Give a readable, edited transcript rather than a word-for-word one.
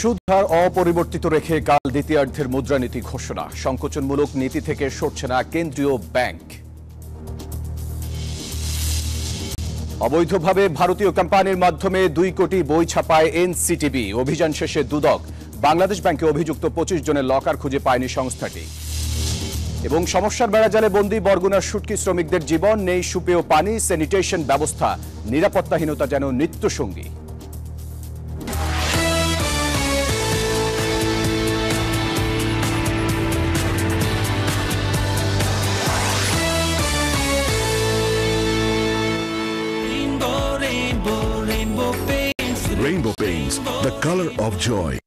সুদ হার অপরিবর্তিত রেখে কাল দ্বিতীয়ার্ধের মুদ্রানীতি ঘোষণা। সংকোচনমূলক নীতি থেকে সরছে না কেন্দ্রীয় ব্যাংক। অবৈধভাবে ভারতীয় কোম্পানির মাধ্যমে 2 কোটি বই ছাপায় এনসিটিবি। অভিযান শেষে দুদক। বাংলাদেশ ব্যাংকে অভিযুক্ত 25 জনের লকার খুঁজে পায়নি সংস্থাটি। এবং সমস্যার বেড়াজালে বন্দী বরগুনার শুটকি শ্রমিকদের জীবন, নেই সুপেয় পানি, স্যানিটেশন ব্যবস্থা, নিরাপত্তাহীনতা যেন নিত্যসঙ্গী। Rainbow Paints, the color of joy.